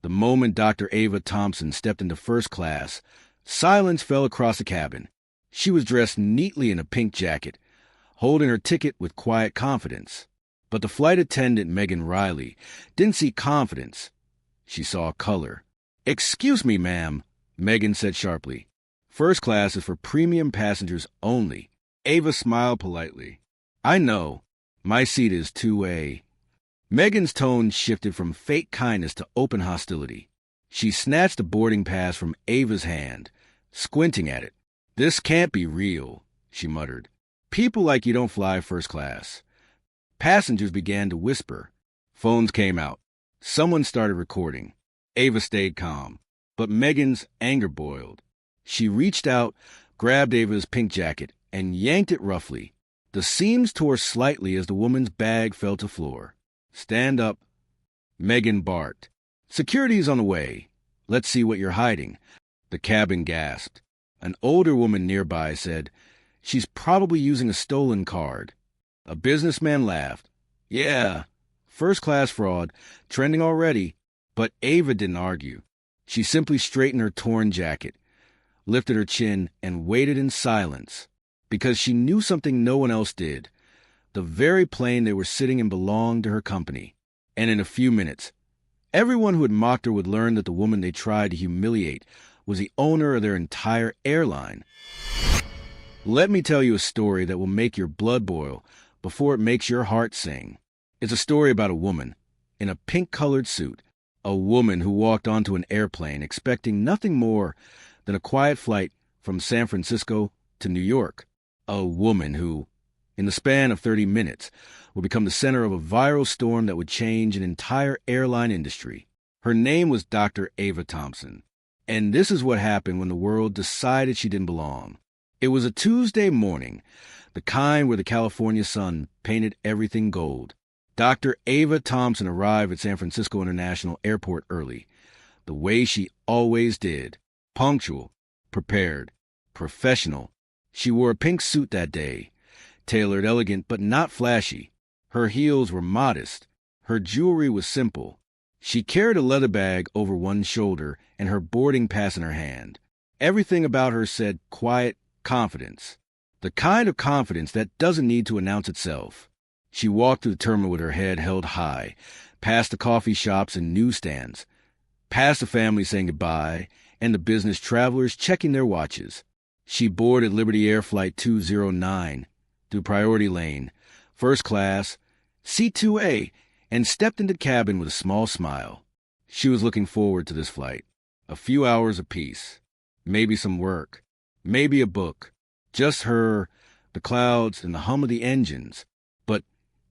The moment Dr. Ava Thompson stepped into first class, silence fell across the cabin. She was dressed neatly in a pink jacket, holding her ticket with quiet confidence. But the flight attendant, Megan Riley, didn't see confidence. She saw color. "Excuse me, ma'am," Megan said sharply. "First class is for premium passengers only." Ava smiled politely. "I know. My seat is 2A. Megan's tone shifted from fake kindness to open hostility. She snatched the boarding pass from Ava's hand, squinting at it. "This can't be real," she muttered. "People like you don't fly first class." Passengers began to whisper. Phones came out. Someone started recording. Ava stayed calm, but Megan's anger boiled. She reached out, grabbed Ava's pink jacket, and yanked it roughly. The seams tore slightly as the woman's bag fell to floor. "Stand up," Megan barked. "Security's on the way. Let's see what you're hiding." The cabin gasped. An older woman nearby said, "She's probably using a stolen card." A businessman laughed. "Yeah, first-class fraud, trending already." But Ava didn't argue. She simply straightened her torn jacket, lifted her chin, and waited in silence, because she knew something no one else did. The very plane they were sitting in belonged to her company. And in a few minutes, everyone who had mocked her would learn that the woman they tried to humiliate was the owner of their entire airline. Let me tell you a story that will make your blood boil before it makes your heart sing. It's a story about a woman in a pink-colored suit, a woman who walked onto an airplane expecting nothing more than a quiet flight from San Francisco to New York, a woman who, in the span of 30 minutes, would become the center of a viral storm that would change an entire airline industry. Her name was Dr. Ava Thompson, and this is what happened when the world decided she didn't belong. It was a Tuesday morning, the kind where the California sun painted everything gold. Dr. Ava Thompson arrived at San Francisco International Airport early, the way she always did. Punctual, prepared, professional. She wore a pink suit that day, tailored elegant but not flashy. Her heels were modest. Her jewelry was simple. She carried a leather bag over one shoulder and her boarding pass in her hand. Everything about her said quiet confidence, the kind of confidence that doesn't need to announce itself. She walked through the terminal with her head held high, past the coffee shops and newsstands, past the family saying goodbye, and the business travelers checking their watches. She boarded Liberty Air Flight 209 through Priority Lane, first class, seat 2A, and stepped into the cabin with a small smile. She was looking forward to this flight. A few hours of peace, maybe some work, maybe a book, just her, the clouds, and the hum of the engines. But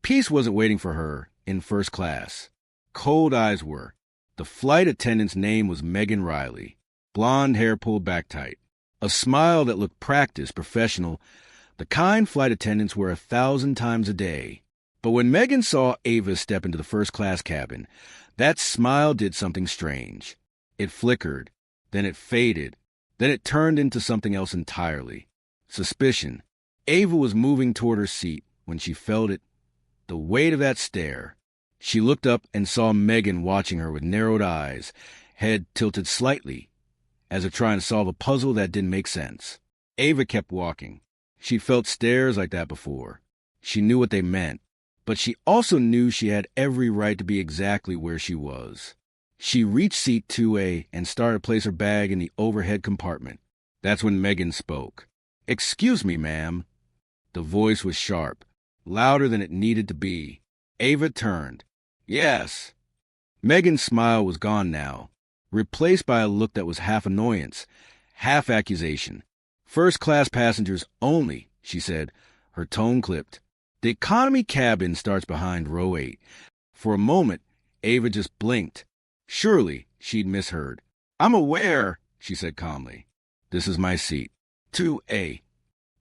peace wasn't waiting for her in first class. Cold eyes were. The flight attendant's name was Megan Riley. Blonde hair pulled back tight. A smile that looked practiced, professional, the kind flight attendants wear 1,000 times a day. But when Megan saw Ava step into the first-class cabin, that smile did something strange. It flickered, then it faded, then it turned into something else entirely. Suspicion. Ava was moving toward her seat when she felt it, the weight of that stare. She looked up and saw Megan watching her with narrowed eyes, head tilted slightly, as if trying to solve a puzzle that didn't make sense. Ava kept walking. She'd felt stares like that before. She knew what they meant, but she also knew she had every right to be exactly where she was. She reached seat 2A and started to place her bag in the overhead compartment. That's when Megan spoke. "Excuse me, ma'am." The voice was sharp, louder than it needed to be. Ava turned. "Yes." Megan's smile was gone now, replaced by a look that was half annoyance, half accusation. "First-class passengers only," she said, her tone clipped. "The economy cabin starts behind row 8. For a moment, Ava just blinked. Surely she'd misheard. "I'm aware," she said calmly. "This is my seat. 2A.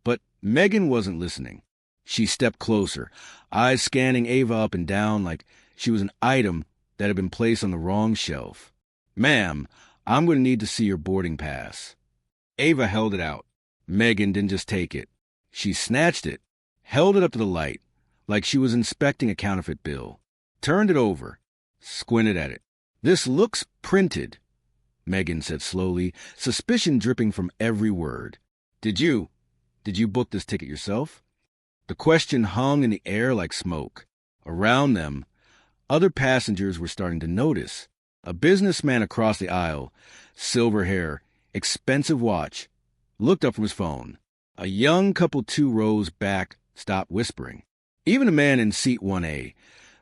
But Megan wasn't listening. She stepped closer, eyes scanning Ava up and down like she was an item that had been placed on the wrong shelf. "Ma'am, I'm going to need to see your boarding pass." Ava held it out. Megan didn't just take it. She snatched it, held it up to the light, like she was inspecting a counterfeit bill, turned it over, squinted at it. "This looks printed," Megan said slowly, suspicion dripping from every word. Did you book this ticket yourself?" The question hung in the air like smoke. Around them, other passengers were starting to notice. A businessman across the aisle, silver hair, expensive watch, looked up from his phone. A young couple 2 rows back stopped whispering. Even a man in seat 1A,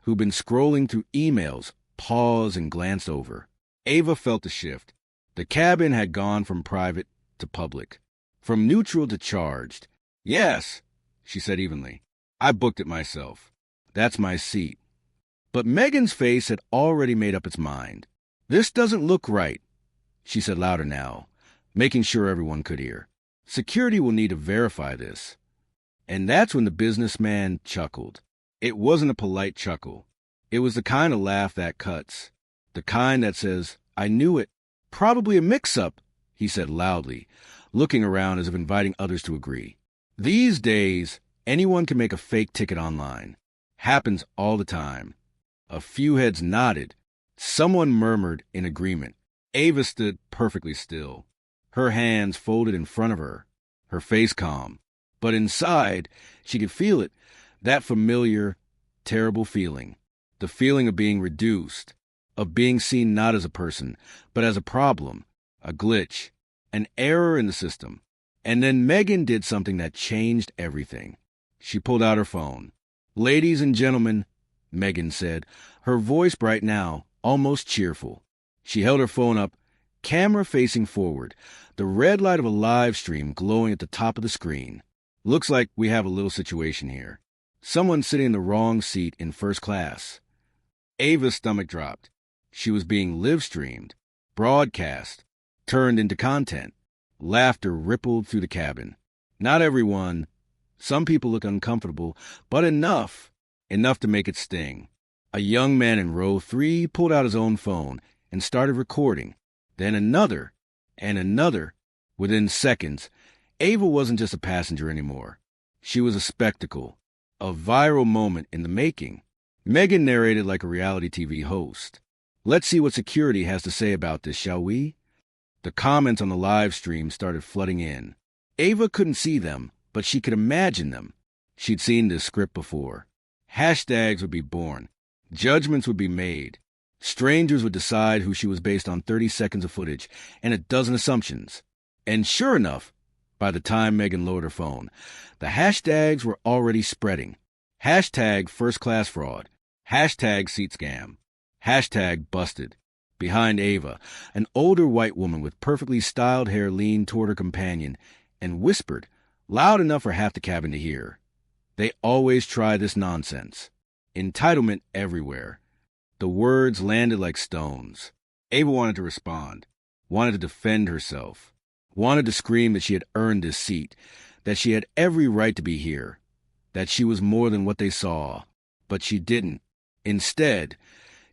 who'd been scrolling through emails, paused and glanced over. Ava felt the shift. The cabin had gone from private to public, from neutral to charged. "Yes," she said evenly. "I booked it myself. That's my seat." But Megan's face had already made up its mind. "This doesn't look right," she said louder now, making sure everyone could hear. "Security will need to verify this." And that's when the businessman chuckled. It wasn't a polite chuckle. It was the kind of laugh that cuts. The kind that says, "I knew it. Probably a mix-up," he said loudly, looking around as if inviting others to agree. These days, anyone can make a fake ticket online. Happens all the time. A few heads nodded. Someone murmured in agreement. Ava stood perfectly still, her hands folded in front of her, her face calm. But inside, she could feel it, that familiar, terrible feeling. The feeling of being reduced, of being seen not as a person, but as a problem, a glitch, an error in the system. And then Megan did something that changed everything. She pulled out her phone. "Ladies and gentlemen," Megan said, her voice bright now, almost cheerful. She held her phone up, camera facing forward, the red light of a live stream glowing at the top of the screen. "Looks like we have a little situation here. Someone sitting in the wrong seat in first class." Ava's stomach dropped. She was being live-streamed, broadcast, turned into content. Laughter rippled through the cabin. Not everyone. Some people looked uncomfortable, but enough to make it sting. A young man in row 3 pulled out his own phone and started recording. Then another, and another. Within seconds, Ava wasn't just a passenger anymore. She was a spectacle, a viral moment in the making. Megan narrated like a reality TV host. "Let's see what security has to say about this, shall we?" The comments on the live stream started flooding in. Ava couldn't see them, but she could imagine them. She'd seen this script before. Hashtags would be born. Judgments would be made. Strangers would decide who she was based on 30 seconds of footage and a dozen assumptions. And sure enough, by the time Megan lowered her phone, the hashtags were already spreading. Hashtag first-class fraud. Hashtag seat scam. Hashtag busted. Behind Ava, an older white woman with perfectly styled hair leaned toward her companion and whispered, loud enough for half the cabin to hear. "They always try this nonsense. Entitlement everywhere." The words landed like stones. Ava wanted to respond, wanted to defend herself, wanted to scream that she had earned this seat, that she had every right to be here, that she was more than what they saw. But she didn't. Instead,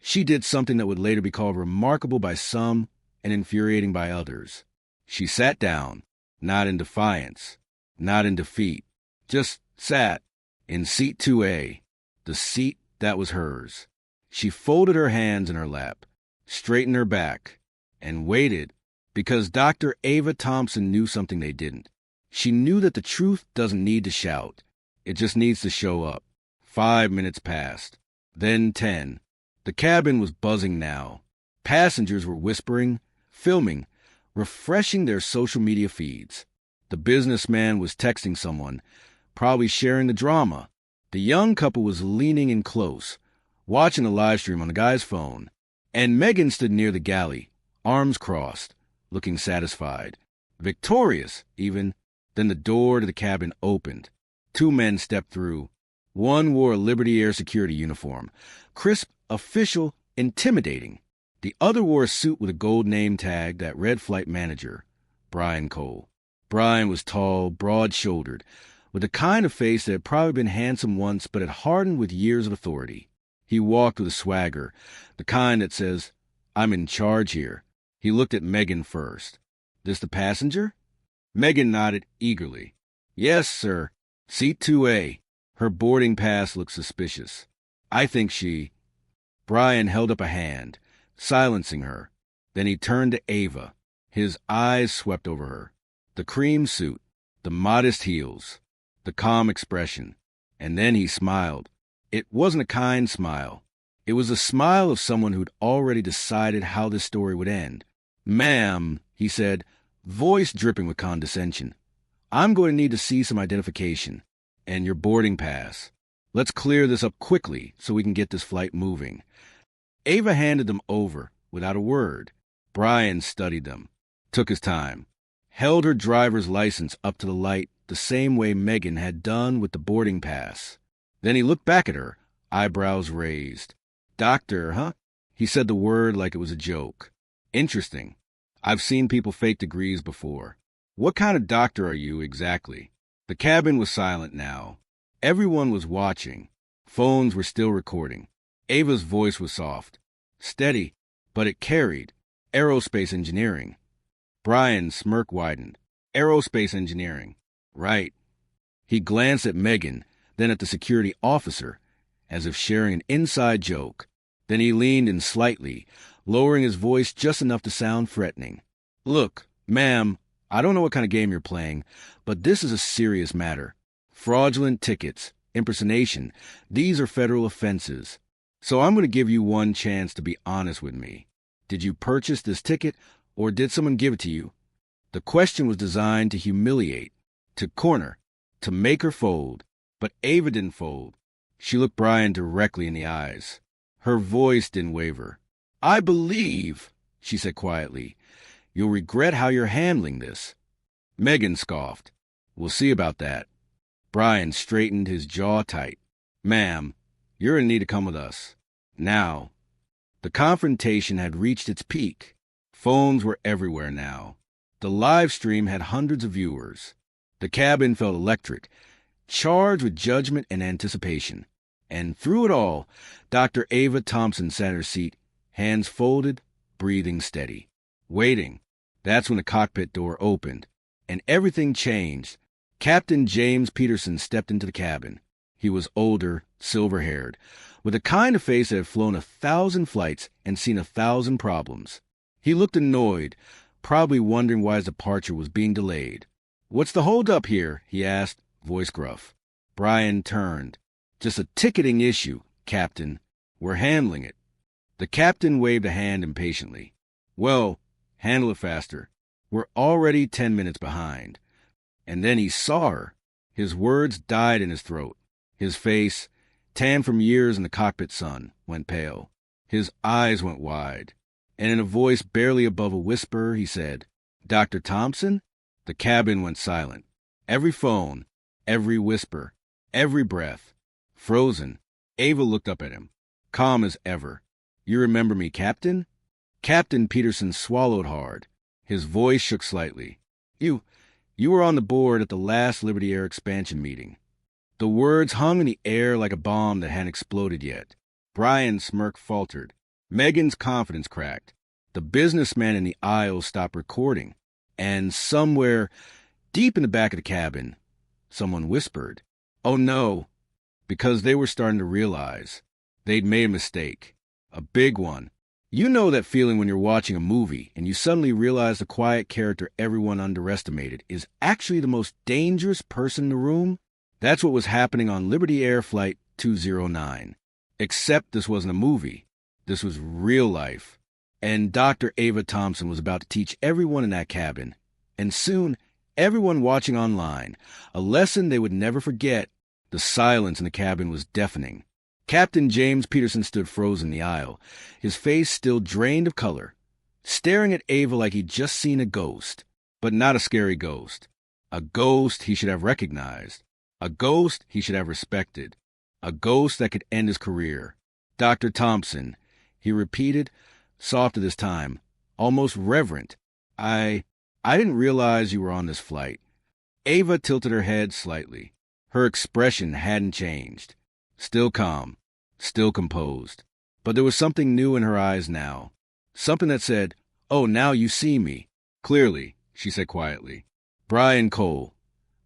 she did something that would later be called remarkable by some and infuriating by others. She sat down, not in defiance, not in defeat, just sat in seat 2A, the seat that was hers. She folded her hands in her lap, straightened her back, and waited, because Dr. Ava Thompson knew something they didn't. She knew that the truth doesn't need to shout. It just needs to show up. 5 minutes passed, then 10. The cabin was buzzing now. Passengers were whispering, filming, refreshing their social media feeds. The businessman was texting someone, probably sharing the drama. The young couple was leaning in close, watching the live stream on the guy's phone. And Megan stood near the galley, arms crossed, looking satisfied. Victorious, even. Then the door to the cabin opened. 2 men stepped through. One wore a Liberty Air security uniform, crisp, official, intimidating. The other wore a suit with a gold name tag that read Flight Manager, Brian Cole. Brian was tall, broad-shouldered, with the kind of face that had probably been handsome once but had hardened with years of authority. He walked with a swagger, the kind that says, "I'm in charge here." He looked at Megan first. "This the passenger?" Megan nodded eagerly. "Yes, sir. Seat 2A. Her boarding pass looked suspicious. I think she—" Brian held up a hand, silencing her. Then he turned to Ava. His eyes swept over her. The cream suit, the modest heels, the calm expression. And then he smiled. It wasn't a kind smile. It was a smile of someone who'd already decided how this story would end. "Ma'am," he said, voice dripping with condescension, "I'm going to need to see some identification and your boarding pass. Let's clear this up quickly so we can get this flight moving." Ava handed them over without a word. Brian studied them, took his time, held her driver's license up to the light the same way Megan had done with the boarding pass. Then he looked back at her, eyebrows raised. "Doctor, huh?" He said the word like it was a joke. "Interesting. I've seen people fake degrees before. What kind of doctor are you exactly?" The cabin was silent now. Everyone was watching. Phones were still recording. Ava's voice was soft, steady, but it carried. "Aerospace engineering." Brian's smirk widened. "Aerospace engineering. Right." He glanced at Megan, then at the security officer, as if sharing an inside joke. Then he leaned in slightly, lowering his voice just enough to sound threatening. "Look, ma'am, I don't know what kind of game you're playing, but this is a serious matter. Fraudulent tickets, impersonation, these are federal offenses. So I'm going to give you one chance to be honest with me. Did you purchase this ticket, or did someone give it to you?" The question was designed to humiliate, to corner, to make her fold. But Ava didn't fold. She looked Brian directly in the eyes. Her voice didn't waver. "I believe," she said quietly, "you'll regret how you're handling this." Megan scoffed. "We'll see about that." Brian straightened his jaw tight. "Ma'am, you're in need to come with us. Now." The confrontation had reached its peak. Phones were everywhere now. The live stream had hundreds of viewers. The cabin felt electric, charged with judgment and anticipation. And through it all, Dr. Ava Thompson sat in her seat, hands folded, breathing steady. Waiting. That's when the cockpit door opened, and everything changed. Captain James Peterson stepped into the cabin. He was older, silver-haired, with a kind of face that had flown 1,000 flights and seen 1,000 problems. He looked annoyed, probably wondering why his departure was being delayed. "What's the hold-up here?" he asked, voice gruff. Brian turned. "Just a ticketing issue, Captain. We're handling it." The captain waved a hand impatiently. "Well, handle it faster. We're already 10 minutes behind." And then he saw her. His words died in his throat. His face, tanned from years in the cockpit sun, went pale. His eyes went wide. And in a voice barely above a whisper, he said, "Dr. Thompson?" The cabin went silent. Every phone, every whisper, every breath, frozen. Ava looked up at him, calm as ever. "You remember me, Captain?" Captain Peterson swallowed hard. His voice shook slightly. You were on the board at the last Liberty Air expansion meeting." The words hung in the air like a bomb that hadn't exploded yet. Brian's smirk faltered. Megan's confidence cracked. The businessman in the aisle stopped recording. And somewhere, deep in the back of the cabin, someone whispered, "Oh no," because they were starting to realize they'd made a mistake. A big one. You know that feeling when you're watching a movie and you suddenly realize the quiet character everyone underestimated is actually the most dangerous person in the room? That's what was happening on Liberty Air Flight 209. Except this wasn't a movie. This was real life. And Dr. Ava Thompson was about to teach everyone in that cabin, and soon everyone watching online, a lesson they would never forget. The silence in the cabin was deafening. Captain James Peterson stood frozen in the aisle, his face still drained of color, staring at Ava like he'd just seen a ghost, but not a scary ghost. A ghost he should have recognized. A ghost he should have respected. A ghost that could end his career. "Dr. Thompson," he repeated, softer this time, almost reverent. I didn't realize you were on this flight." Ava tilted her head slightly. Her expression hadn't changed. Still calm, still composed. But there was something new in her eyes now. Something that said, "Oh, now you see me." "Clearly," she said quietly. Brian Cole,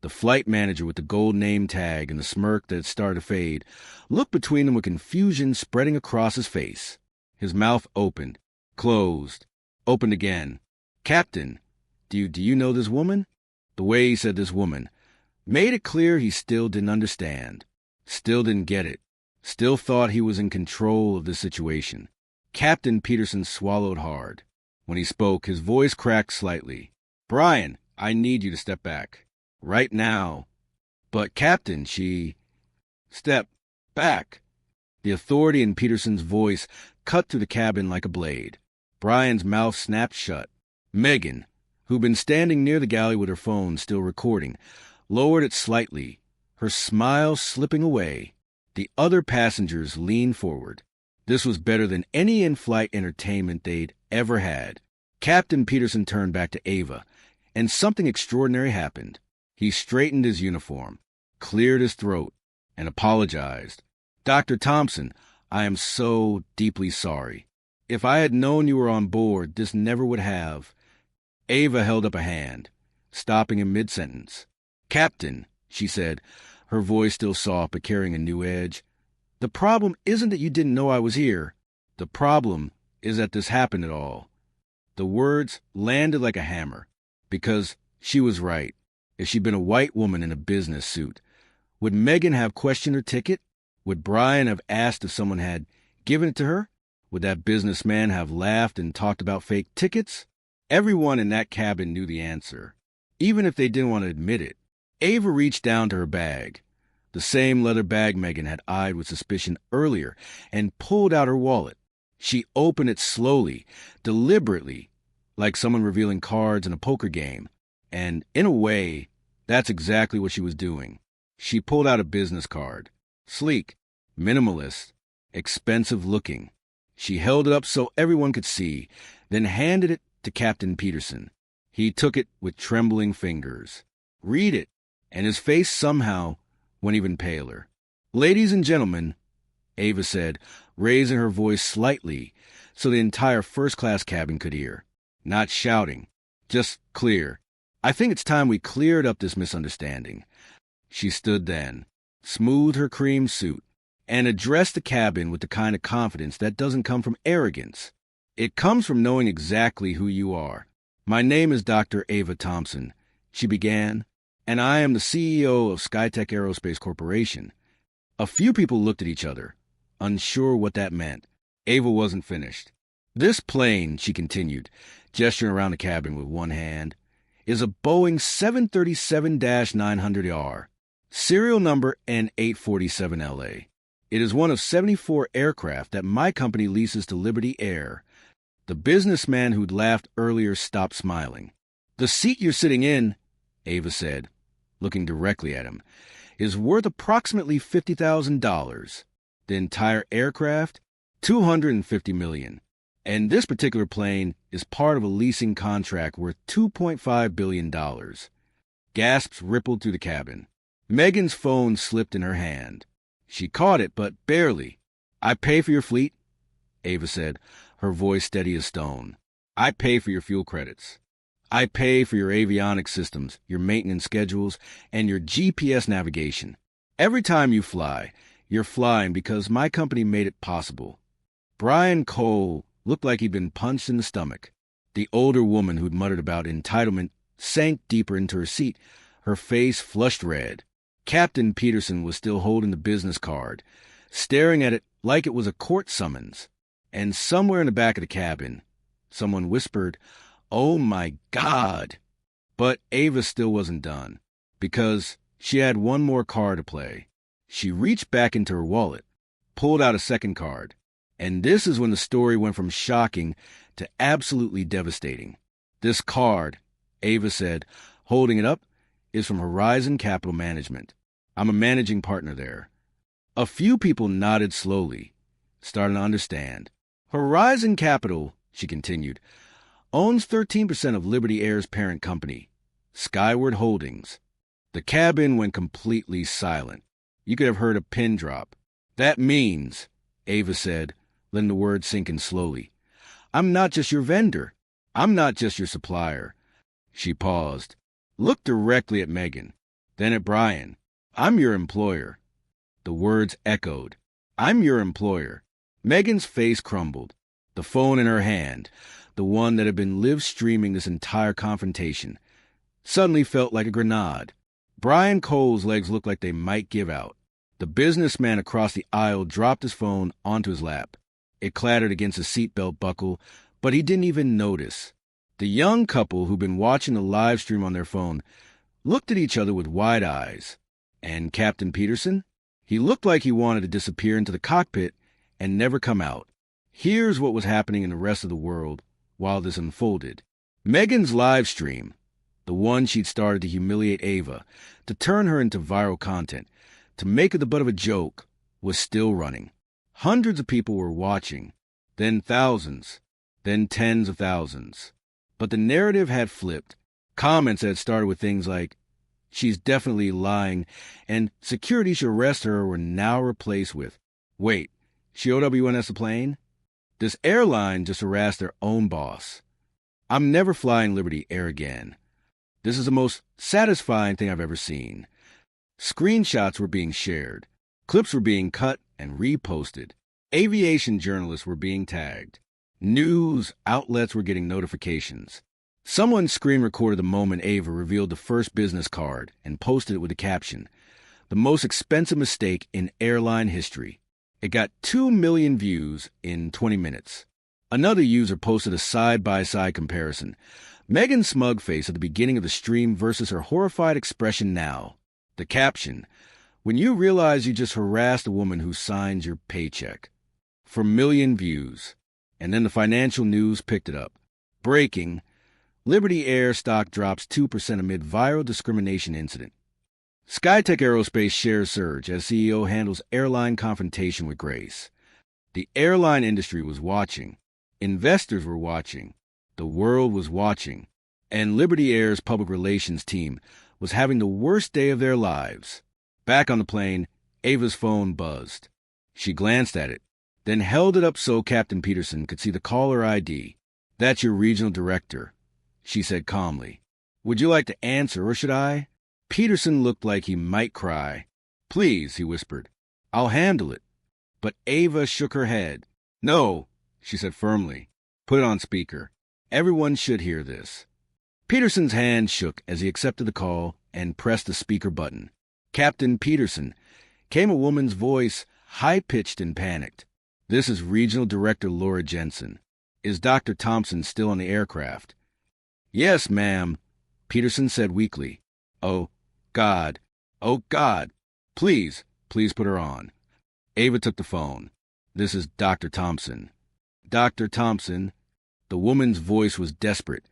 the flight manager with the gold name tag and the smirk that had started to fade, looked between them with confusion spreading across his face. His mouth opened. Closed. Opened again. Captain, do you know this woman? The way he said this woman made it clear he still didn't understand. Still didn't get it. Still thought he was in control of the situation. Captain Peterson swallowed hard. When he spoke, his voice cracked slightly. Brian, I need you to step back. Right now. But, Captain, she... Step back. The authority in Peterson's voice cut through the cabin like a blade. Brian's mouth snapped shut. Megan, who'd been standing near the galley with her phone still recording, lowered it slightly, her smile slipping away. The other passengers leaned forward. This was better than any in-flight entertainment they'd ever had. Captain Peterson turned back to Ava, and something extraordinary happened. He straightened his uniform, cleared his throat, and apologized. Dr. Thompson, I am so deeply sorry. If I had known you were on board, this never would have. Ava held up a hand, stopping in mid-sentence. Captain, she said, her voice still soft but carrying a new edge, the problem isn't that you didn't know I was here. The problem is that this happened at all. The words landed like a hammer, because she was right. If she'd been a white woman in a business suit, would Megan have questioned her ticket? Would Brian have asked if someone had given it to her? Would that businessman have laughed and talked about fake tickets? Everyone in that cabin knew the answer, even if they didn't want to admit it. Ava reached down to her bag, the same leather bag Megan had eyed with suspicion earlier, and pulled out her wallet. She opened it slowly, deliberately, like someone revealing cards in a poker game. And, in a way, that's exactly what she was doing. She pulled out a business card. Sleek, minimalist, expensive-looking. She held it up so everyone could see, then handed it to Captain Peterson. He took it with trembling fingers. Read it, and his face somehow went even paler. Ladies and gentlemen, Ava said, raising her voice slightly so the entire first-class cabin could hear. Not shouting, just clear. I think it's time we cleared up this misunderstanding. She stood then, smoothed her cream suit, and addressed the cabin with the kind of confidence that doesn't come from arrogance. It comes from knowing exactly who you are. My name is Dr. Ava Thompson, she began, and I am the CEO of Skytech Aerospace Corporation. A few people looked at each other, unsure what that meant. Ava wasn't finished. This plane, she continued, gesturing around the cabin with one hand, is a Boeing 737-900ER, serial number N847LA. It is one of 74 aircraft that my company leases to Liberty Air. The businessman who'd laughed earlier stopped smiling. The seat you're sitting in, Ava said, looking directly at him, is worth approximately $50,000. The entire aircraft, $250 million. And this particular plane is part of a leasing contract worth $2.5 billion. Gasps rippled through the cabin. Megan's phone slipped in her hand. She caught it, but barely. I pay for your fleet, Ava said, her voice steady as stone. I pay for your fuel credits. I pay for your avionics systems, your maintenance schedules, and your GPS navigation. Every time you fly, you're flying because my company made it possible. Brian Cole looked like he'd been punched in the stomach. The older woman who'd muttered about entitlement sank deeper into her seat, her face flushed red. Captain Peterson was still holding the business card, staring at it like it was a court summons. And somewhere in the back of the cabin, someone whispered, "Oh my God!" But Ava still wasn't done, because she had one more card to play. She reached back into her wallet, pulled out a second card, and this is when the story went from shocking to absolutely devastating. This card, Ava said, holding it up, is from Horizon Capital Management. I'm a managing partner there. A few people nodded slowly, starting to understand. Horizon Capital, she continued, owns 13% of Liberty Air's parent company, Skyward Holdings. The cabin went completely silent. You could have heard a pin drop. That means, Ava said, letting the words sink in slowly, I'm not just your vendor. I'm not just your supplier. She paused, looked directly at Megan, then at Brian. I'm your employer. The words echoed. I'm your employer. Megan's face crumbled. The phone in her hand, the one that had been live streaming this entire confrontation, suddenly felt like a grenade. Brian Cole's legs looked like they might give out. The businessman across the aisle dropped his phone onto his lap. It clattered against his seatbelt buckle, but he didn't even notice. The young couple who'd been watching the live stream on their phone looked at each other with wide eyes. And Captain Peterson? He looked like he wanted to disappear into the cockpit and never come out. Here's what was happening in the rest of the world while this unfolded. Megan's live stream, the one she'd started to humiliate Ava, to turn her into viral content, to make her the butt of a joke, was still running. Hundreds of people were watching, then thousands, then tens of thousands. But the narrative had flipped. Comments had started with things like, "She's definitely lying," and "Security should arrest her," were now replaced with, "Wait, she OWNS a plane? This airline just harassed their own boss. I'm never flying Liberty Air again. This is the most satisfying thing I've ever seen." Screenshots were being shared. Clips were being cut and reposted. Aviation journalists were being tagged. News outlets were getting notifications. Someone screen recorded the moment Ava revealed the first business card and posted it with the caption, "The most expensive mistake in airline history." It got 2 million views in 20 minutes. Another user posted a side-by-side comparison. Megan's smug face at the beginning of the stream versus her horrified expression now. The caption, "When you realize you just harassed a woman who signs your paycheck." For a million views. And then the financial news picked it up. Breaking, Liberty Air stock drops 2% amid viral discrimination incident. Skytech Aerospace shares surge as CEO handles airline confrontation with grace. The airline industry was watching. Investors were watching. The world was watching. And Liberty Air's public relations team was having the worst day of their lives. Back on the plane, Ava's phone buzzed. She glanced at it, then held it up so Captain Peterson could see the caller ID. "That's your regional director," she said calmly. "Would you like to answer, or should I?" Peterson looked like he might cry. "Please," he whispered. "I'll handle it." But Ava shook her head. "No," she said firmly. "Put it on speaker. Everyone should hear this." Peterson's hand shook as he accepted the call and pressed the speaker button. "Captain Peterson," came a woman's voice, high-pitched and panicked. "This is Regional Director Laura Jensen. Is Dr. Thompson still on the aircraft?" "Yes, ma'am," Peterson said weakly. "Oh, God. Oh, God. Please put her on." Ava took the phone. "This is Dr. Thompson." "Dr. Thompson." The woman's voice was desperate,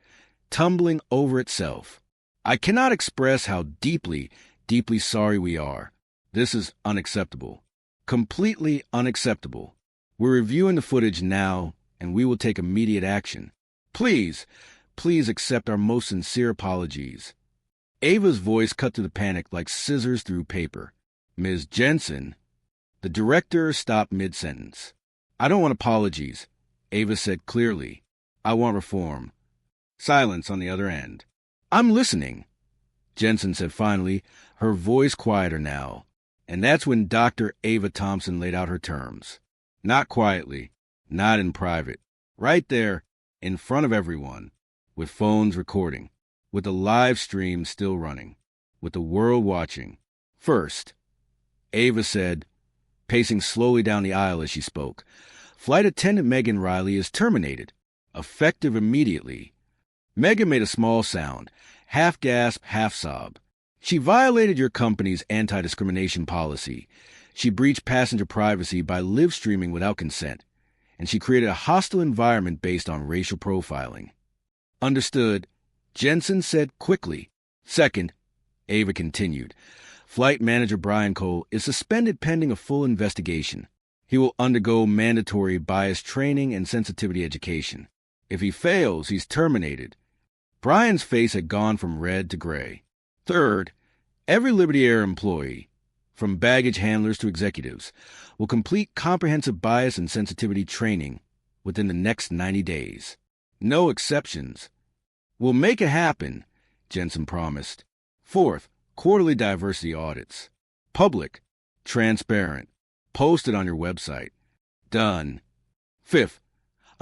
tumbling over itself. "I cannot express how deeply, deeply sorry we are. This is unacceptable. Completely unacceptable. We're reviewing the footage now, and we will take immediate action. Please accept our most sincere apologies." Ava's voice cut through the panic like scissors through paper. "Ms. Jensen." The director stopped mid-sentence. "I don't want apologies," Ava said clearly. "I want reform." Silence on the other end. "I'm listening," Jensen said finally, her voice quieter now. And that's when Dr. Ava Thompson laid out her terms. Not quietly, not in private. Right there, in front of everyone, with phones recording, with the live stream still running, with the world watching. First, Ava said, pacing slowly down the aisle as she spoke, "Flight attendant Megan Riley is terminated, effective immediately." Megan made a small sound, half gasp, half sob. "She violated your company's anti-discrimination policy. She breached passenger privacy by live streaming without consent, and she created a hostile environment based on racial profiling." "Understood," Jensen said quickly. "Second," Ava continued, "Flight manager Brian Cole is suspended pending a full investigation. He will undergo mandatory bias training and sensitivity education. If he fails, he's terminated." Brian's face had gone from red to gray. "Third, every Liberty Air employee, from baggage handlers to executives, will complete comprehensive bias and sensitivity training within the next 90 days. No exceptions." "We'll make it happen," Jensen promised. "Fourth, quarterly diversity audits. Public, transparent, posted on your website. Done. Fifth,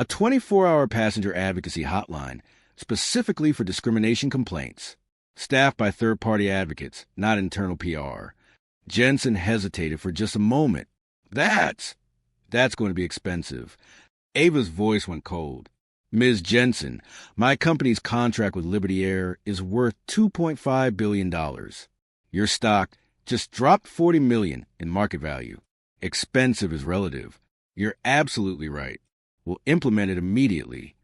a 24-hour passenger advocacy hotline specifically for discrimination complaints, staffed by third-party advocates, not internal PR. Jensen hesitated for just a moment. That's going to be expensive. Ava's voice went cold. Ms. Jensen, my company's contract with Liberty Air is worth $2.5 billion. Your stock just dropped $40 million in market value. Expensive is relative. You're absolutely right. We'll implement it immediately.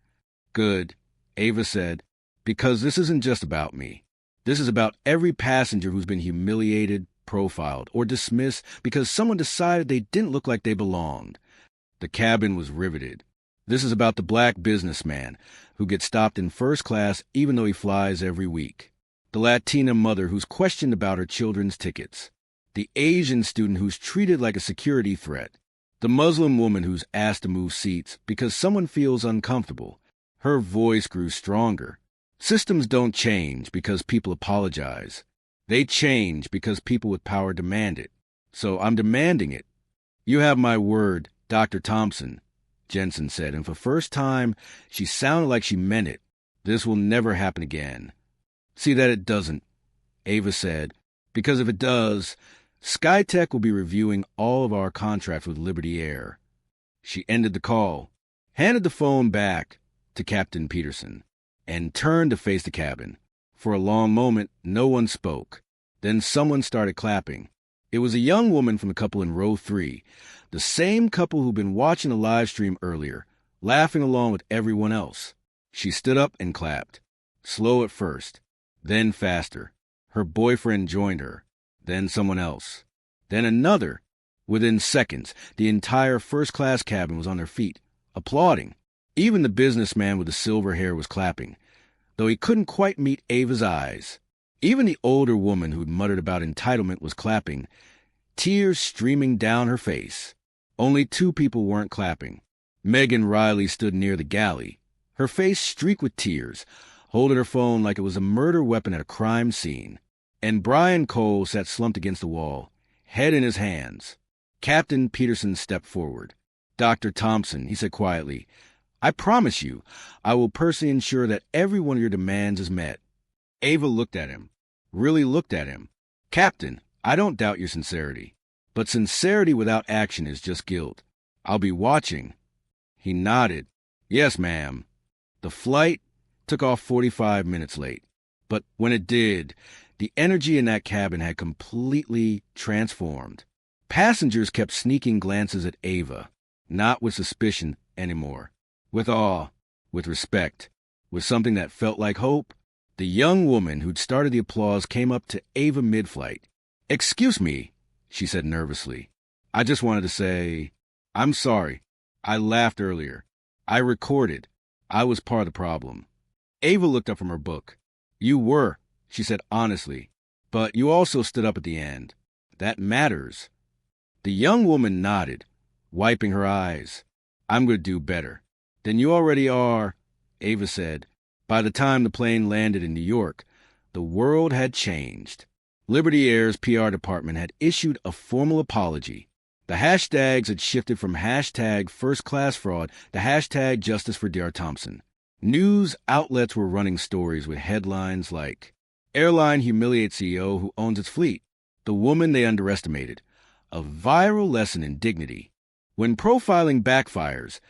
Good, Ava said, because this isn't just about me. This is about every passenger who's been humiliated, profiled, or dismissed because someone decided they didn't look like they belonged. The cabin was riveted. This is about the black businessman who gets stopped in first class even though he flies every week. The Latina mother who's questioned about her children's tickets. The Asian student who's treated like a security threat. The Muslim woman who's asked to move seats because someone feels uncomfortable. Her voice grew stronger. Systems don't change because people apologize. They change because people with power demand it. So I'm demanding it. You have my word, Dr. Thompson, Jensen said, and for the first time, she sounded like she meant it. This will never happen again. See that it doesn't, Ava said, because if it does, SkyTech will be reviewing all of our contracts with Liberty Air. She ended the call, handed the phone back to Captain Peterson, and turned to face the cabin. For a long moment, no one spoke. Then someone started clapping. It was a young woman from the couple in row 3, the same couple who'd been watching the live stream earlier, laughing along with everyone else. She stood up and clapped, slow at first, then faster. Her boyfriend joined her, then someone else, then another. Within seconds, the entire first-class cabin was on their feet, applauding. Even the businessman with the silver hair was clapping, though he couldn't quite meet Ava's eyes. Even the older woman who'd muttered about entitlement was clapping, tears streaming down her face. Only 2 people weren't clapping. Megan Riley stood near the galley, her face streaked with tears, holding her phone like it was a murder weapon at a crime scene. And Brian Cole sat slumped against the wall, head in his hands. Captain Peterson stepped forward. Dr. Thompson, he said quietly, I promise you, I will personally ensure that every one of your demands is met. Ava looked at him, really looked at him. Captain, I don't doubt your sincerity, but sincerity without action is just guilt. I'll be watching. He nodded. Yes, ma'am. The flight took off 45 minutes late, but when it did, the energy in that cabin had completely transformed. Passengers kept sneaking glances at Ava, not with suspicion anymore, with awe, with respect, with something that felt like hope. The young woman who'd started the applause came up to Ava mid-flight. Excuse me, she said nervously. I just wanted to say, I'm sorry. I laughed earlier. I recorded. I was part of the problem. Ava looked up from her book. You were, she said honestly, but you also stood up at the end. That matters. The young woman nodded, wiping her eyes. I'm going to do better. Then you already are, Ava said. By the time the plane landed in New York, the world had changed. Liberty Air's PR department had issued a formal apology. The hashtags had shifted from hashtag first-class fraud to hashtag justice for Dr. Thompson. News outlets were running stories with headlines like, Airline humiliates CEO who owns its fleet. The woman they underestimated. A viral lesson in dignity. When profiling backfires,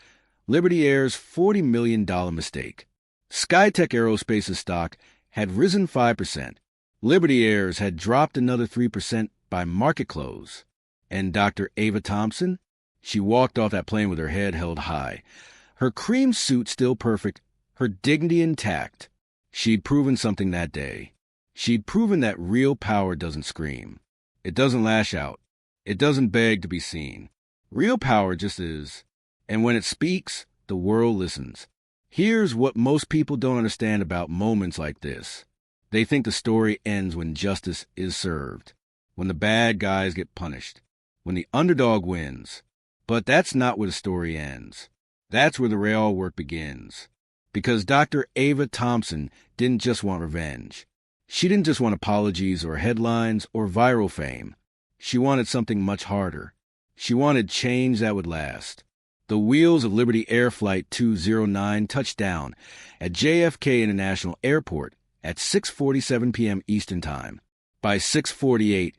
Liberty Air's $40 million mistake. SkyTech Aerospace's stock had risen 5%. Liberty Air's had dropped another 3% by market close. And Dr. Ava Thompson? She walked off that plane with her head held high. Her cream suit still perfect, her dignity intact. She'd proven something that day. She'd proven that real power doesn't scream. It doesn't lash out. It doesn't beg to be seen. Real power just is. And when it speaks, the world listens. Here's what most people don't understand about moments like this. They think the story ends when justice is served, when the bad guys get punished, when the underdog wins. But that's not where the story ends. That's where the real work begins. Because Dr. Ava Thompson didn't just want revenge. She didn't just want apologies or headlines or viral fame. She wanted something much harder. She wanted change that would last. The wheels of Liberty Air Flight 209 touched down at JFK International Airport at 6:47 p.m. Eastern Time. By 6:48,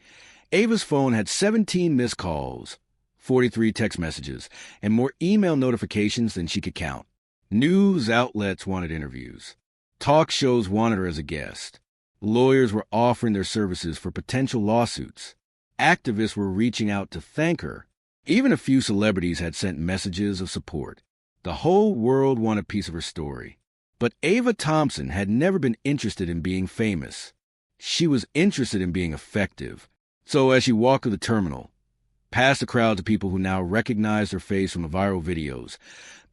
Ava's phone had 17 missed calls, 43 text messages, and more email notifications than she could count. News outlets wanted interviews. Talk shows wanted her as a guest. Lawyers were offering their services for potential lawsuits. Activists were reaching out to thank her. Even a few celebrities had sent messages of support. The whole world wanted a piece of her story. But Ava Thompson had never been interested in being famous. She was interested in being effective. So as she walked to the terminal, past the crowds of people who now recognized her face from the viral videos,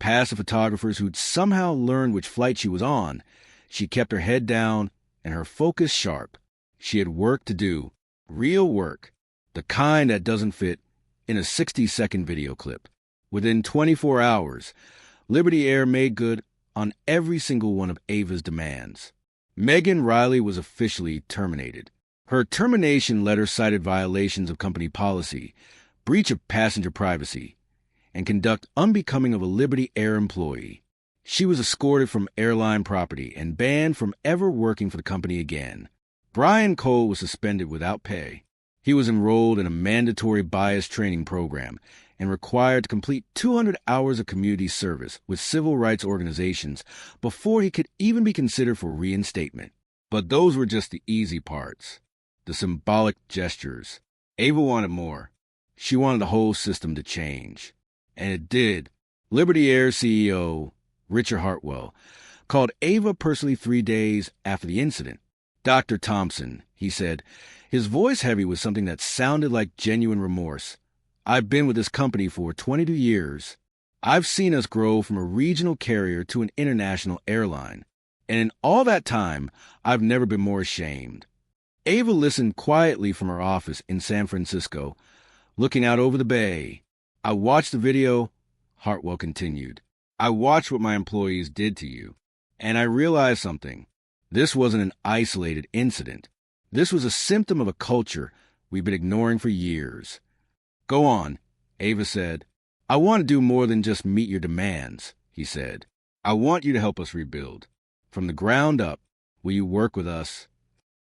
past the photographers who'd somehow learned which flight she was on, she kept her head down and her focus sharp. She had work to do, real work, the kind that doesn't fit in a 60-second video clip. Within 24 hours, Liberty Air made good on every single one of Ava's demands. Megan Riley was officially terminated. Her termination letter cited violations of company policy, breach of passenger privacy, and conduct unbecoming of a Liberty Air employee. She was escorted from airline property and banned from ever working for the company again. Brian Cole was suspended without pay. He was enrolled in a mandatory bias training program and required to complete 200 hours of community service with civil rights organizations before he could even be considered for reinstatement. But those were just the easy parts, the symbolic gestures. Ava wanted more. She wanted the whole system to change. And it did. Liberty Air CEO Richard Hartwell called Ava personally 3 days after the incident. "Dr. Thompson," he said, his voice heavy with something that sounded like genuine remorse. "I've been with this company for 22 years. I've seen us grow from a regional carrier to an international airline. And in all that time, I've never been more ashamed." Ava listened quietly from her office in San Francisco, looking out over the bay. "I watched the video," Hartwell continued. "I watched what my employees did to you. And I realized something. This wasn't an isolated incident. This was a symptom of a culture we've been ignoring for years." "Go on," Ava said. "I want to do more than just meet your demands," he said. "I want you to help us rebuild. From the ground up, will you work with us?"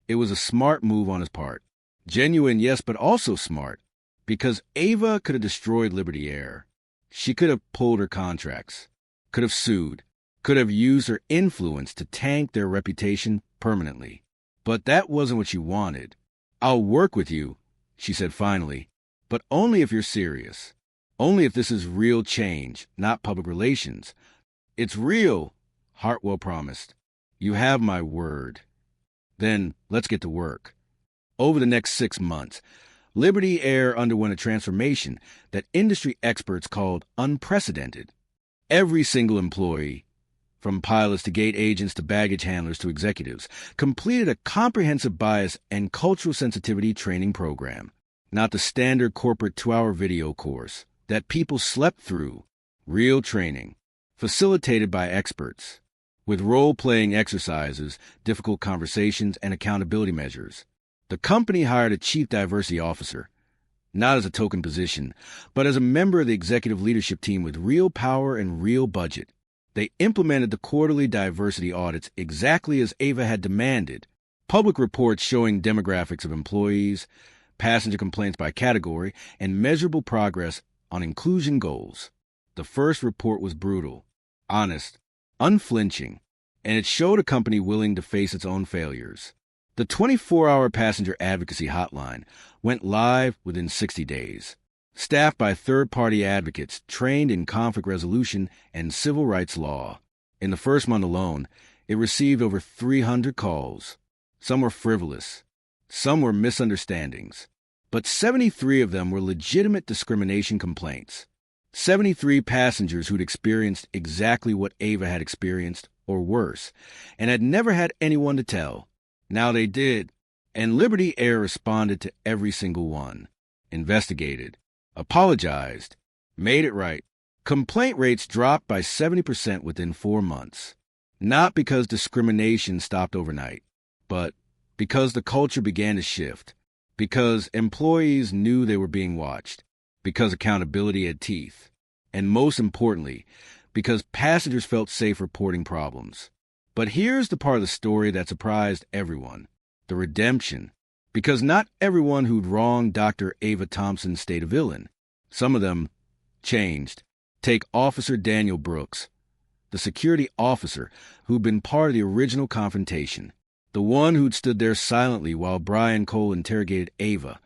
It was a smart move on his part. Genuine, yes, but also smart. Because Ava could have destroyed Liberty Air. She could have pulled her contracts, could have sued, could have used her influence to tank their reputation permanently. But that wasn't what she wanted. "I'll work with you," she said finally, "but only if you're serious. Only if this is real change, not public relations." "It's real," Hartwell promised. "You have my word." "Then let's get to work." Over the next 6 months, Liberty Air underwent a transformation that industry experts called unprecedented. Every single employee, from pilots to gate agents to baggage handlers to executives, completed a comprehensive bias and cultural sensitivity training program. Not the standard corporate 2-hour video course that people slept through. Real training, facilitated by experts, with role-playing exercises, difficult conversations, and accountability measures. The company hired a chief diversity officer, not as a token position, but as a member of the executive leadership team with real power and real budget. They implemented the quarterly diversity audits exactly as Ava had demanded, public reports showing demographics of employees, passenger complaints by category, and measurable progress on inclusion goals. The first report was brutal, honest, unflinching, and it showed a company willing to face its own failures. The 24-hour passenger advocacy hotline went live within 60 days. Staffed by third-party advocates trained in conflict resolution and civil rights law. In the first month alone, it received over 300 calls. Some were frivolous. Some were misunderstandings. But 73 of them were legitimate discrimination complaints. 73 passengers who'd experienced exactly what Ava had experienced, or worse, and had never had anyone to tell. Now they did, and Liberty Air responded to every single one. Investigated. Apologized, made it right. Complaint rates dropped by 70% within 4 months. Not because discrimination stopped overnight, but because the culture began to shift, because employees knew they were being watched, because accountability had teeth. And most importantly, because passengers felt safe reporting problems. But here's the part of the story that surprised everyone: the redemption. Because not everyone who'd wronged Dr. Ava Thompson stayed a villain. Some of them changed. Take Officer Daniel Brooks, the security officer who'd been part of the original confrontation, the one who'd stood there silently while Brian Cole interrogated Ava,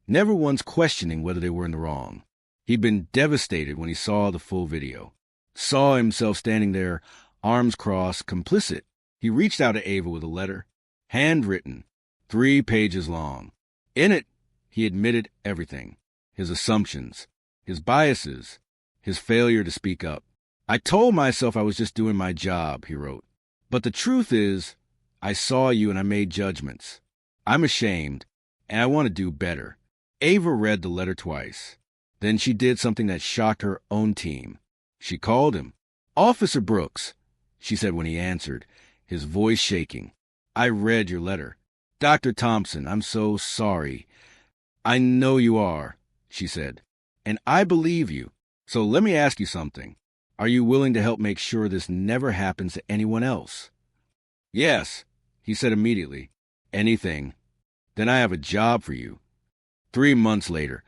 never once questioning whether they were in the wrong. He'd been devastated when he saw the full video, saw himself standing there, arms crossed, complicit. He reached out to Ava with a letter, handwritten, 3 pages long. In it, he admitted everything: his assumptions, his biases, his failure to speak up. "I told myself I was just doing my job," he wrote. "But the truth is, I saw you and I made judgments. I'm ashamed, and I want to do better." Ava read the letter twice. Then she did something that shocked her own team. She called him. "Officer Brooks," she said when he answered, his voice shaking. "I read your letter. Dr. Thompson, I'm so sorry." "I know you are," she said, "and I believe you. So let me ask you something. Are you willing to help make sure this never happens to anyone else?" "Yes," he said immediately. "Anything. Then I have a job for you." 3 months later,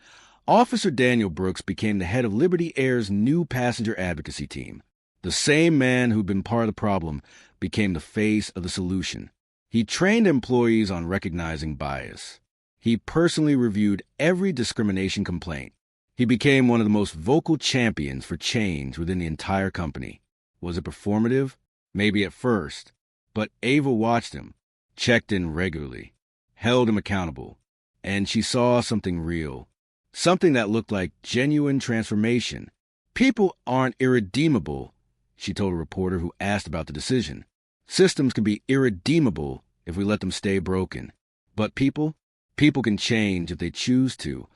Officer Daniel Brooks became the head of Liberty Air's new passenger advocacy team. The same man who'd been part of the problem became the face of the solution. He trained employees on recognizing bias. He personally reviewed every discrimination complaint. He became one of the most vocal champions for change within the entire company. Was it performative? Maybe at first. But Ava watched him, checked in regularly, held him accountable, and she saw something real, something that looked like genuine transformation. "People aren't irredeemable," she told a reporter who asked about the decision. "Systems can be irredeemable if we let them stay broken. But people can change if they choose to."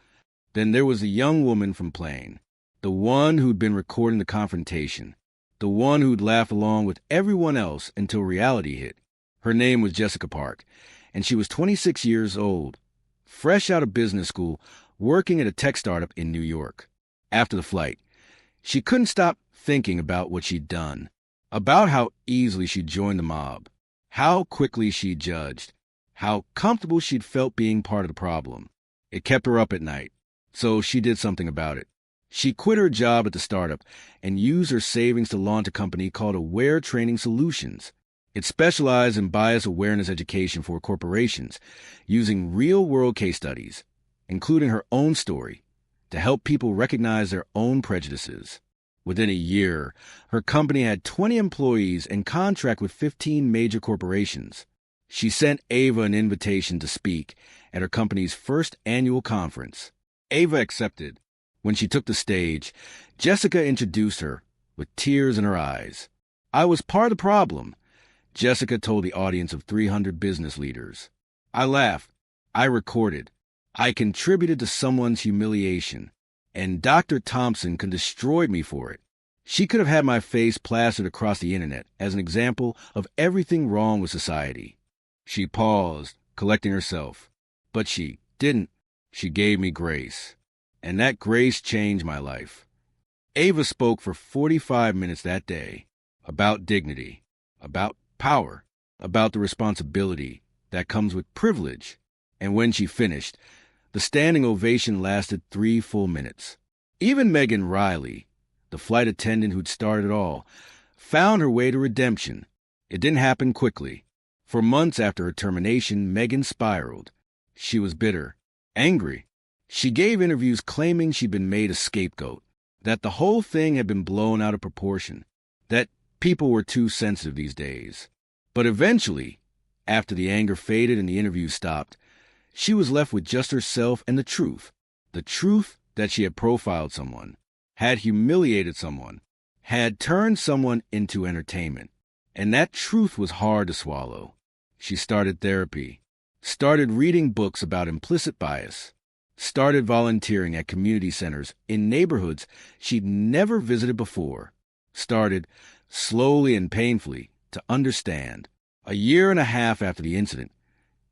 Then there was the young woman from Plain, the one who'd been recording the confrontation, the one who'd laughed along with everyone else until reality hit. Her name was Jessica Park, and she was 26 years old, fresh out of business school, working at a tech startup in New York. After the flight, she couldn't stop thinking about what she'd done, about how easily she'd joined the mob, how quickly she'd judged, how comfortable she'd felt being part of the problem. It kept her up at night, so she did something about it. She quit her job at the startup and used her savings to launch a company called Aware Training Solutions. It specialized in bias awareness education for corporations, using real-world case studies, including her own story, to help people recognize their own prejudices. Within a year, her company had 20 employees and contract with 15 major corporations. She sent Ava an invitation to speak at her company's first annual conference. Ava accepted. When she took the stage, Jessica introduced her with tears in her eyes. "I was part of the problem," Jessica told the audience of 300 business leaders. "I laughed. I recorded. I contributed to someone's humiliation, and Dr. Thompson could destroy me for it. She could have had my face plastered across the internet as an example of everything wrong with society." She paused, collecting herself. "But she didn't. She gave me grace. And that grace changed my life." Ava spoke for 45 minutes that day about dignity, about power, about the responsibility that comes with privilege. And when she finished, the standing ovation lasted 3 full minutes. Even Megan Riley, the flight attendant who'd started it all, found her way to redemption. It didn't happen quickly. For months after her termination, Megan spiraled. She was bitter, angry. She gave interviews claiming she'd been made a scapegoat, that the whole thing had been blown out of proportion, that people were too sensitive these days. But eventually, after the anger faded and the interviews stopped, she was left with just herself and the truth that she had profiled someone, had humiliated someone, had turned someone into entertainment. And that truth was hard to swallow. She started therapy, started reading books about implicit bias, started volunteering at community centers in neighborhoods she'd never visited before, started, slowly and painfully, to understand. A year and a half after the incident,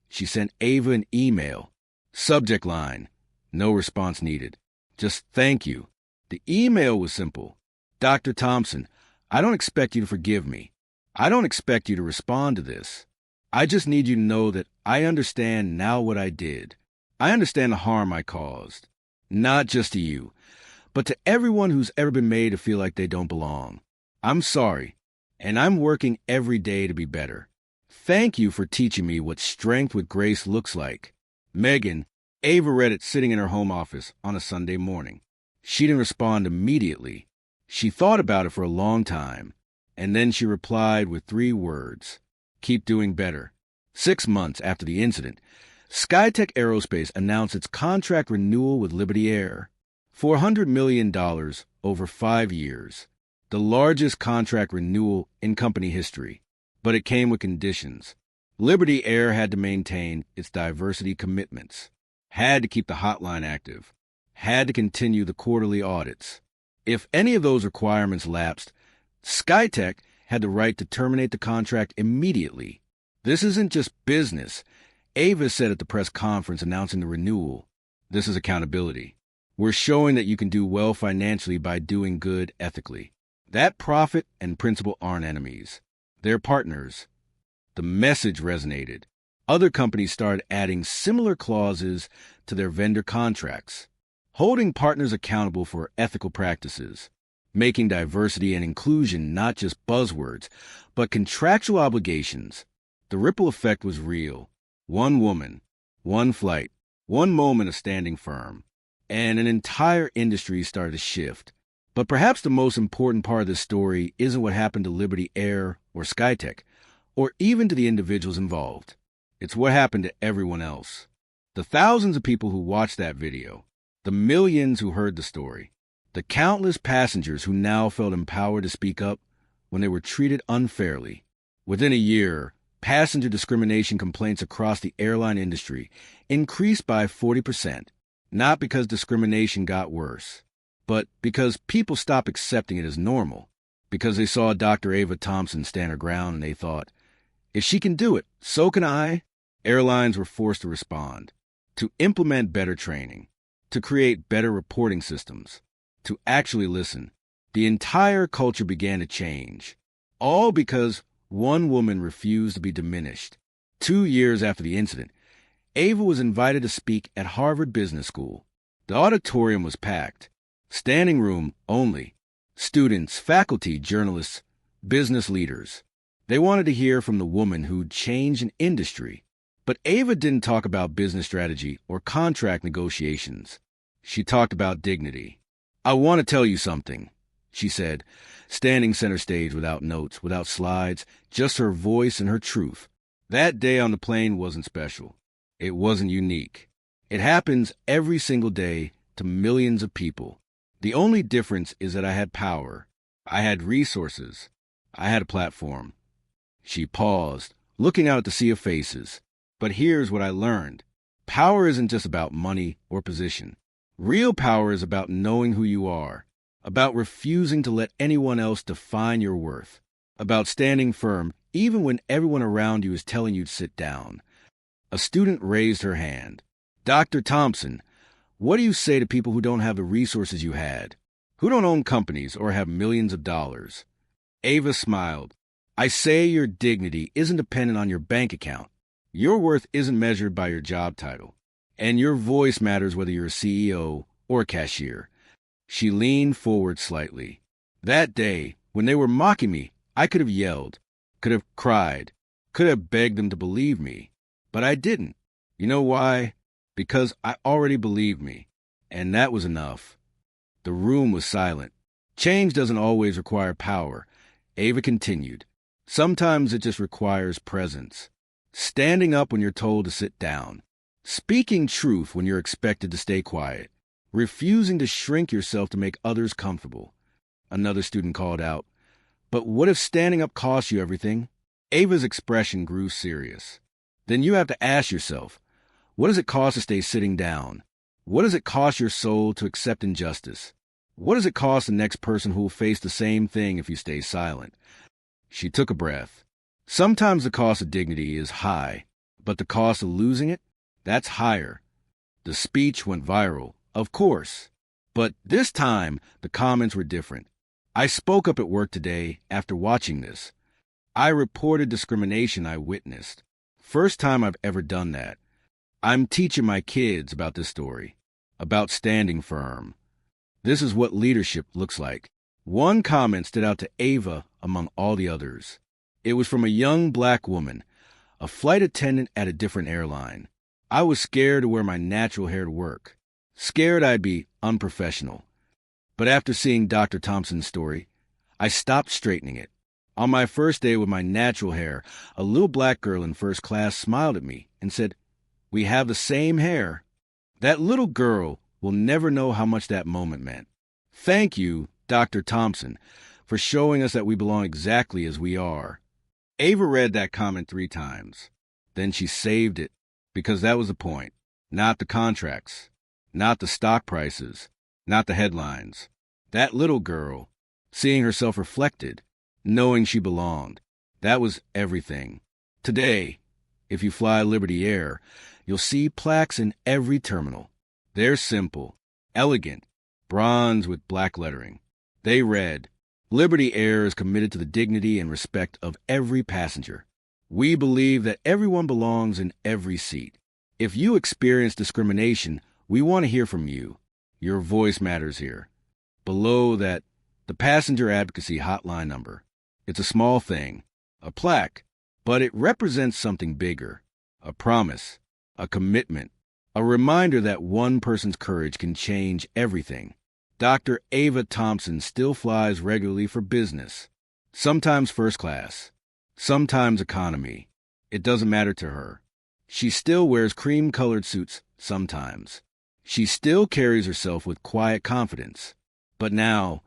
she sent Ava an email. Subject line, no response needed. Just "thank you." The email was simple. Dr. Thompson, I don't expect you to forgive me. I don't expect you to respond to this. I just need you to know that I understand now what I did. I understand the harm I caused. Not just to you, but to everyone who's ever been made to feel like they don't belong. I'm sorry, and I'm working every day to be better. Thank you for teaching me what strength with grace looks like. Megan, Ava read it sitting in her home office on a Sunday morning. She didn't respond immediately. She thought about it for a long time, and then she replied with 3 words. Keep doing better. 6 months after the incident, SkyTech Aerospace announced its contract renewal with Liberty Air. $400 million over 5 years. The largest contract renewal in company history. But it came with conditions. Liberty Air had to maintain its diversity commitments, had to keep the hotline active, had to continue the quarterly audits. If any of those requirements lapsed, SkyTech had the right to terminate the contract immediately. This isn't just business. Ava said at the press conference announcing the renewal, this is accountability. We're showing that you can do well financially by doing good ethically. That profit and principle aren't enemies. They're partners. The message resonated. Other companies started adding similar clauses to their vendor contracts, holding partners accountable for ethical practices, making diversity and inclusion not just buzzwords, but contractual obligations. The ripple effect was real. One woman, one flight, one moment of standing firm, and an entire industry started to shift. But perhaps the most important part of this story isn't what happened to Liberty Air or SkyTech, or even to the individuals involved. It's what happened to everyone else. The thousands of people who watched that video, the millions who heard the story, the countless passengers who now felt empowered to speak up when they were treated unfairly. Within a year, passenger discrimination complaints across the airline industry increased by 40%, not because discrimination got worse, but because people stopped accepting it as normal, because they saw Dr. Ava Thompson stand her ground and they thought, if she can do it, so can I. Airlines were forced to respond, to implement better training, to create better reporting systems, to actually listen. The entire culture began to change, all because one woman refused to be diminished. 2 years after the incident, Ava was invited to speak at Harvard Business School. The auditorium was packed. Standing room only. Students, faculty, journalists, business leaders. They wanted to hear from the woman who'd changed an industry. But Ava didn't talk about business strategy or contract negotiations. She talked about dignity. I want to tell you something, she said, standing center stage without notes, without slides, just her voice and her truth. That day on the plane wasn't special. It wasn't unique. It happens every single day to millions of people. The only difference is that I had power. I had resources. I had a platform. She paused, looking out at the sea of faces. But here's what I learned. Power isn't just about money or position. Real power is about knowing who you are, about refusing to let anyone else define your worth, about standing firm even when everyone around you is telling you to sit down. A student raised her hand. Dr. Thompson, what do you say to people who don't have the resources you had, who don't own companies or have millions of dollars? Ava smiled. I say your dignity isn't dependent on your bank account. Your worth isn't measured by your job title. And your voice matters whether you're a CEO or a cashier. She leaned forward slightly. That day, when they were mocking me, I could have yelled, could have cried, could have begged them to believe me. But I didn't. You know why? Because I already believed me. And that was enough. The room was silent. Change doesn't always require power. Ava continued. Sometimes it just requires presence. Standing up when you're told to sit down. Speaking truth when you're expected to stay quiet. Refusing to shrink yourself to make others comfortable. Another student called out, but what if standing up costs you everything? Ava's expression grew serious. Then you have to ask yourself, what does it cost to stay sitting down? What does it cost your soul to accept injustice? What does it cost the next person who will face the same thing if you stay silent? She took a breath. Sometimes the cost of dignity is high, but the cost of losing it, that's higher. The speech went viral, of course. But this time, the comments were different. I spoke up at work today after watching this. I reported discrimination I witnessed. First time I've ever done that. I'm teaching my kids about this story, about standing firm. This is what leadership looks like. One comment stood out to Ava among all the others. It was from a young black woman, a flight attendant at a different airline. I was scared to wear my natural hair to work, scared I'd be unprofessional. But after seeing Dr. Thompson's story, I stopped straightening it. On my first day with my natural hair, a little black girl in first class smiled at me and said, "We have the same hair." That little girl will never know how much that moment meant. Thank you, Dr. Thompson, for showing us that we belong exactly as we are. Ava read that comment 3 times. Then she saved it, because that was the point. Not the contracts, not the stock prices, not the headlines. That little girl, seeing herself reflected, knowing she belonged, that was everything. Today, if you fly Liberty Air, you'll see plaques in every terminal. They're simple, elegant, bronze with black lettering. They read, "Liberty Air is committed to the dignity and respect of every passenger. We believe that everyone belongs in every seat. If you experience discrimination, we want to hear from you. Your voice matters here." Below that, the passenger advocacy hotline number. It's a small thing, a plaque, but it represents something bigger, a promise, a commitment, a reminder that one person's courage can change everything. Dr. Ava Thompson still flies regularly for business, sometimes first class, sometimes economy. It doesn't matter to her. She still wears cream-colored suits sometimes. She still carries herself with quiet confidence. But now,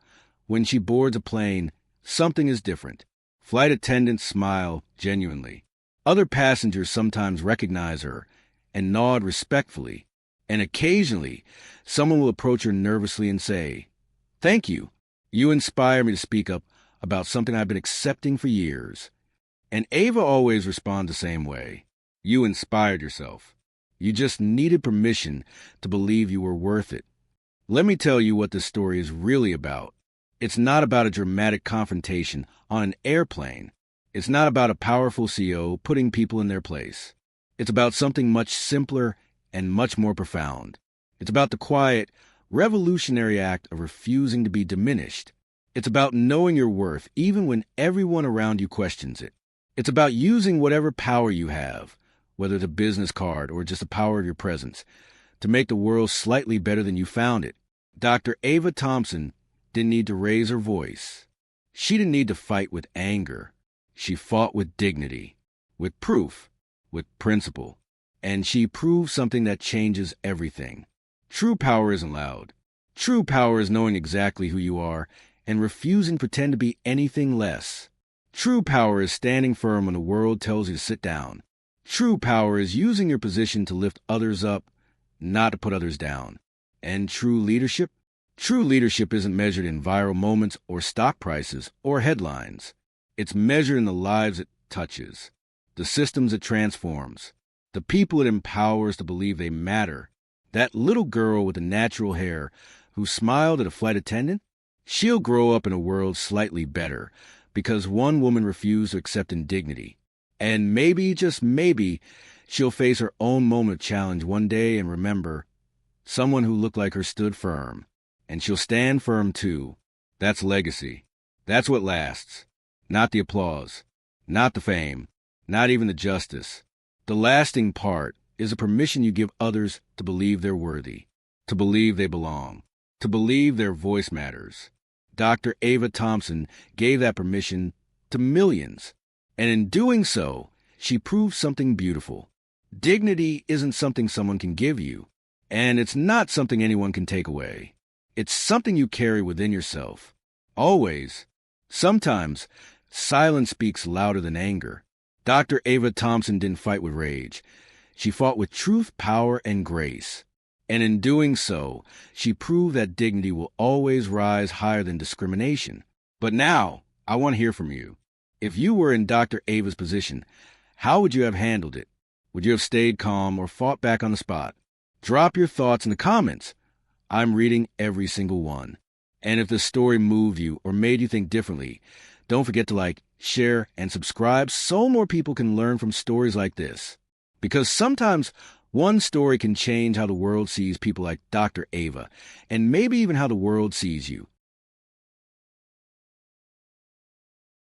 when she boards a plane, something is different. Flight attendants smile genuinely. Other passengers sometimes recognize her and nod respectfully. And occasionally, someone will approach her nervously and say, "Thank you. You inspire me to speak up about something I've been accepting for years." And Ava always responds the same way. You inspired yourself. You just needed permission to believe you were worth it. Let me tell you what this story is really about. It's not about a dramatic confrontation on an airplane. It's not about a powerful CEO putting people in their place. It's about something much simpler and much more profound. It's about the quiet, revolutionary act of refusing to be diminished. It's about knowing your worth even when everyone around you questions it. It's about using whatever power you have, whether it's a business card or just the power of your presence, to make the world slightly better than you found it. Dr. Ava Thompson didn't need to raise her voice. She didn't need to fight with anger. She fought with dignity, with proof, with principle. And she proved something that changes everything. True power isn't loud. True power is knowing exactly who you are and refusing to pretend to be anything less. True power is standing firm when the world tells you to sit down. True power is using your position to lift others up, not to put others down. And true leadership? True leadership isn't measured in viral moments or stock prices or headlines. It's measured in the lives it touches, the systems it transforms, the people it empowers to believe they matter. That little girl with the natural hair who smiled at a flight attendant, she'll grow up in a world slightly better because one woman refused to accept indignity. And maybe, just maybe, she'll face her own moment of challenge one day and remember, someone who looked like her stood firm. And she'll stand firm too. That's legacy. That's what lasts. Not the applause, not the fame, not even the justice. The lasting part is a permission you give others to believe they're worthy, to believe they belong, to believe their voice matters. Dr. Ava Thompson gave that permission to millions. And in doing so, she proved something beautiful. Dignity isn't something someone can give you, and it's not something anyone can take away. It's something you carry within yourself. Always. Sometimes, silence speaks louder than anger. Dr. Ava Thompson didn't fight with rage. She fought with truth, power, and grace. And in doing so, she proved that dignity will always rise higher than discrimination. But now, I want to hear from you. If you were in Dr. Ava's position, how would you have handled it? Would you have stayed calm or fought back on the spot? Drop your thoughts in the comments. I'm reading every single one. And if the story moved you or made you think differently, don't forget to like, share, and subscribe so more people can learn from stories like this. Because sometimes one story can change how the world sees people like Dr. Ava, and maybe even how the world sees you.